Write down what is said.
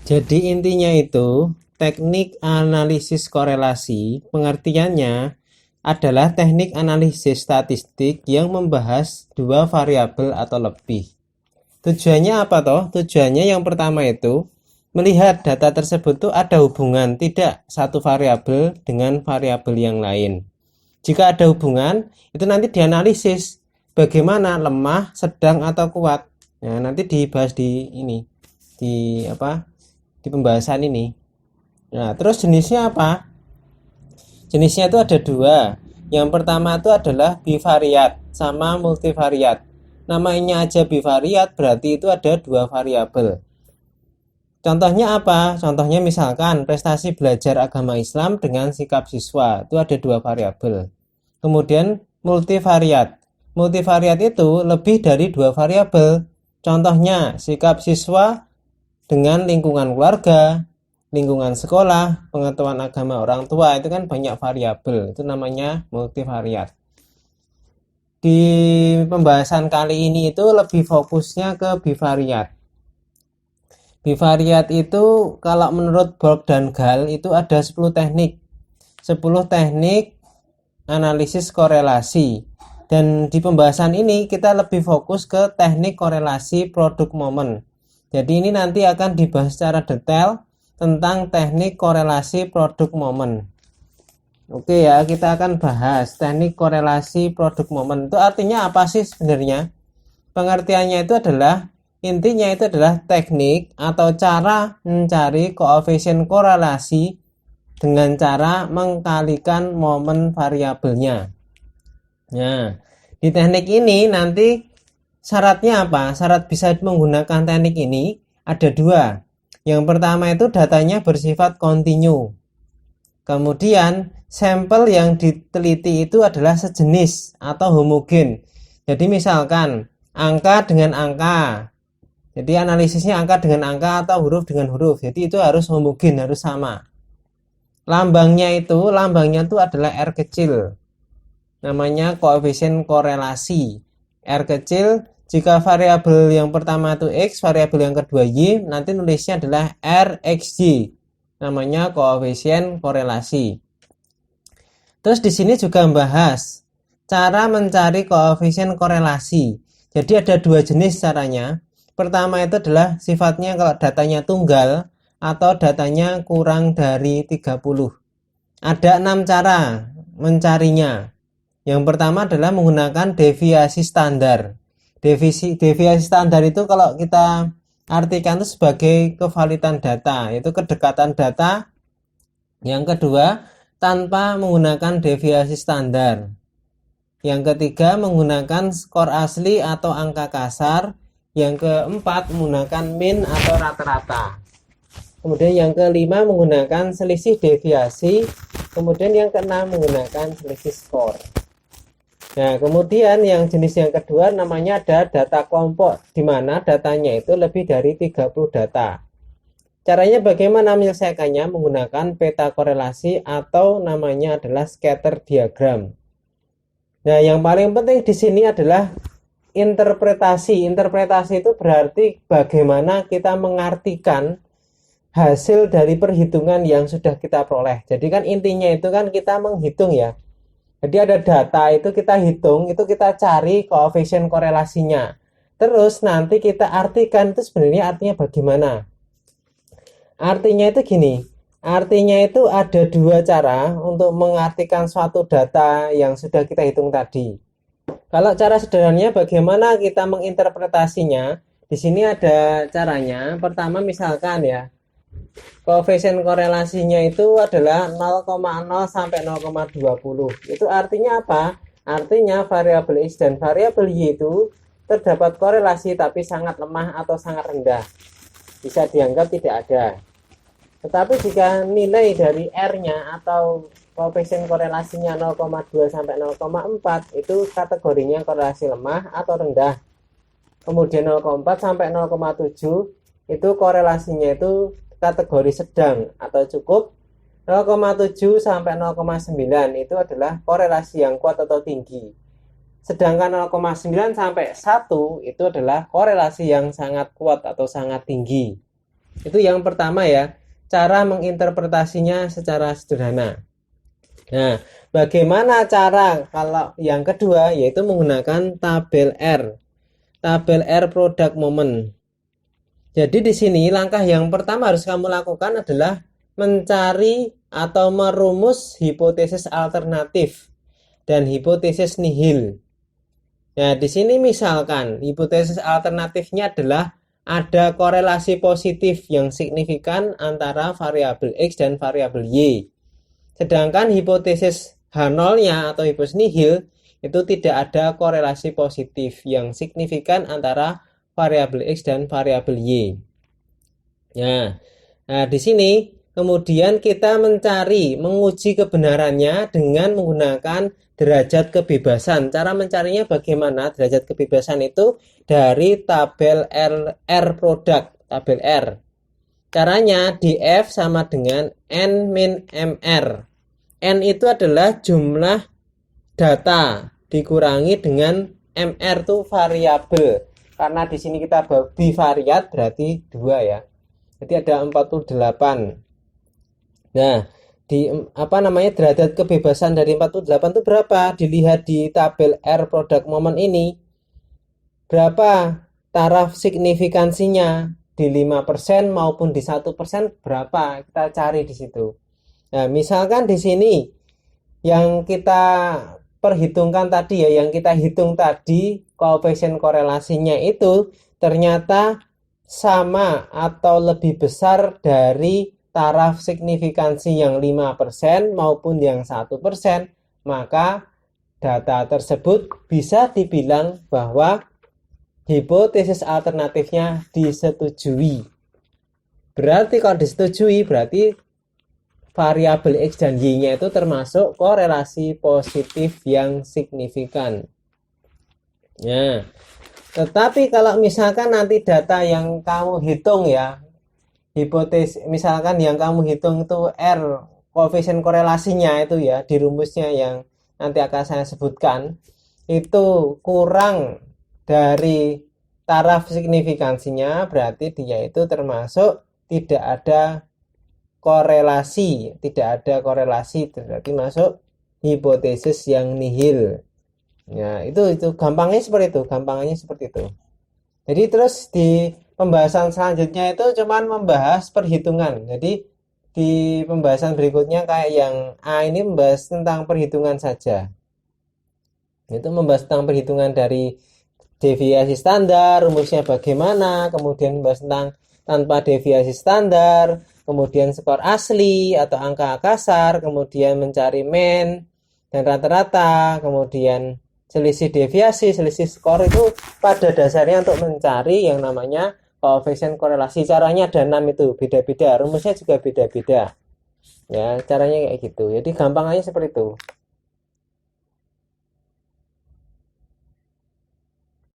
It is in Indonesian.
Jadi intinya itu teknik analisis korelasi pengertiannya adalah teknik analisis statistik yang membahas dua variabel atau lebih. Tujuannya apa toh? Tujuannya yang pertama itu melihat data tersebut tuh ada hubungan tidak satu variabel dengan variabel yang lain. Jika ada hubungan, itu nanti dianalisis bagaimana lemah, sedang atau kuat. Nah, nanti dibahas di ini, di apa? Di pembahasan ini. Nah, terus jenisnya apa? Jenisnya itu ada dua. Yang pertama itu adalah bivariat sama multivariat. Namanya aja bivariat berarti itu ada dua variabel. Contohnya apa? Contohnya misalkan prestasi belajar agama Islam dengan sikap siswa. Itu ada dua variabel. Kemudian multivariat. Multivariat itu lebih dari dua variabel. Contohnya sikap siswa dengan lingkungan keluarga, lingkungan sekolah, pengetahuan agama orang tua, itu kan banyak variabel. Itu namanya multivariat. Di pembahasan kali ini itu lebih fokusnya ke bivariat. Bivariat itu kalau menurut Borg dan Gall itu ada 10 teknik. 10 teknik analisis korelasi. Dan di pembahasan ini kita lebih fokus ke teknik korelasi produk momen. Jadi ini nanti akan dibahas secara detail tentang teknik korelasi produk momen. Oke ya, kita akan bahas teknik korelasi produk momen. Itu artinya apa sih sebenarnya? Pengertiannya itu adalah intinya itu adalah teknik atau cara mencari koefisien korelasi dengan cara mengkalikan momen variabelnya. Nah, di teknik ini nanti syaratnya apa? Syarat bisa menggunakan teknik ini ada dua. Yang pertama itu datanya bersifat kontinu. Kemudian sampel yang diteliti itu adalah sejenis atau homogen. Jadi misalkan angka dengan angka. Jadi analisisnya angka dengan angka atau huruf dengan huruf. Jadi itu harus homogen, harus sama. Lambangnya itu adalah R kecil. Namanya koefisien korelasi. R kecil, jika variabel yang pertama itu X, variabel yang kedua Y, nanti nulisnya adalah RXY. Namanya koefisien korelasi. Terus di sini juga membahas cara mencari koefisien korelasi. Jadi ada dua jenis caranya. Pertama itu adalah sifatnya kalau datanya tunggal atau datanya kurang dari 30. Ada 6 cara mencarinya. Yang pertama adalah menggunakan deviasi standar. Deviasi standar itu kalau kita artikan itu sebagai kevalitan data, yaitu kedekatan data. Yang kedua, tanpa menggunakan deviasi standar. Yang ketiga, menggunakan skor asli atau angka kasar. Yang keempat, menggunakan min atau rata-rata. Kemudian yang kelima, menggunakan selisih deviasi. Kemudian yang keenam, menggunakan selisih skor. Nah, kemudian yang jenis yang kedua namanya ada data kelompok, di mana datanya itu lebih dari 30 data. Caranya bagaimana menyelesaikannya? Menggunakan peta korelasi atau namanya adalah scatter diagram. Nah, yang paling penting di sini adalah interpretasi. Interpretasi itu berarti bagaimana kita mengartikan hasil dari perhitungan yang sudah kita peroleh. Jadi kan intinya itu kan kita menghitung ya. Jadi ada data itu kita hitung, itu kita cari koefisien korelasinya. Terus nanti kita artikan itu sebenarnya artinya bagaimana. Artinya itu gini. Artinya itu ada dua cara untuk mengartikan suatu data yang sudah kita hitung tadi. Kalau cara sederhananya bagaimana kita menginterpretasinya, di sini ada caranya. Pertama misalkan ya, koefisien korelasinya itu adalah 0,0 sampai 0,20. Itu artinya apa? Artinya variabel X dan variabel Y itu terdapat korelasi tapi sangat lemah atau sangat rendah. Bisa dianggap tidak ada. Tetapi jika nilai dari R-nya atau koefisien korelasinya 0,2 sampai 0,4 itu kategorinya korelasi lemah atau rendah. Kemudian 0,4 sampai 0,7 itu korelasinya itu kategori sedang atau cukup. 0,7 sampai 0,9 itu adalah korelasi yang kuat atau tinggi. Sedangkan 0,9 sampai 1 itu adalah korelasi yang sangat kuat atau sangat tinggi. Itu yang pertama ya, cara menginterpretasinya secara sederhana. Nah, bagaimana cara kalau yang kedua, yaitu menggunakan tabel R. Tabel R product moment. Jadi di sini langkah yang pertama harus kamu lakukan adalah mencari atau merumus hipotesis alternatif dan hipotesis nihil. Nah, di sini misalkan hipotesis alternatifnya adalah ada korelasi positif yang signifikan antara variabel X dan variabel Y. Sedangkan hipotesis H0-nya atau hipotesis nihil itu tidak ada korelasi positif yang signifikan antara variabel X dan variabel Y. Nah, di sini kemudian kita menguji kebenarannya dengan menggunakan derajat kebebasan. Cara mencarinya bagaimana? Derajat kebebasan itu dari tabel R product, tabel R. Caranya df sama dengan n min mr. N itu adalah jumlah data dikurangi dengan mr itu variabel. Karena di sini kita bivariat berarti 2 ya. Jadi ada 48. Nah, derajat kebebasan dari 48 itu berapa? Dilihat di tabel R product moment ini. Berapa taraf signifikansinya? Di 5% maupun di 1% berapa? Kita cari di situ. Nah, misalkan di sini yang kita perhitungkan tadi ya, yang kita hitung tadi koefisien korelasinya itu ternyata sama atau lebih besar dari taraf signifikansi yang 5% maupun yang 1%, maka data tersebut bisa dibilang bahwa hipotesis alternatifnya disetujui. Berarti kalau disetujui, berarti variabel X dan Y-nya itu termasuk korelasi positif yang signifikan. Nah, tetapi kalau misalkan nanti data yang kamu hitung ya, hipotesis misalkan yang kamu hitung itu R, koefisien korelasinya itu ya, di rumusnya yang nanti akan saya sebutkan, itu kurang dari taraf signifikansinya, berarti dia itu termasuk tidak ada korelasi, berarti masuk hipotesis yang nihil. Ya, itu gampangnya seperti itu. Jadi terus di pembahasan selanjutnya itu cuman membahas perhitungan. Jadi di pembahasan berikutnya kayak yang A ini membahas tentang perhitungan saja. Itu membahas tentang perhitungan dari deviasi standar, rumusnya bagaimana, kemudian membahas tentang tanpa deviasi standar, kemudian skor asli atau angka kasar, kemudian mencari mean dan rata-rata, kemudian selisih deviasi, selisih skor itu pada dasarnya untuk mencari yang namanya koefisien korelasi. Caranya ada 6 itu, beda-beda, rumusnya juga beda-beda. Ya, caranya kayak gitu. Jadi gampang aja seperti itu.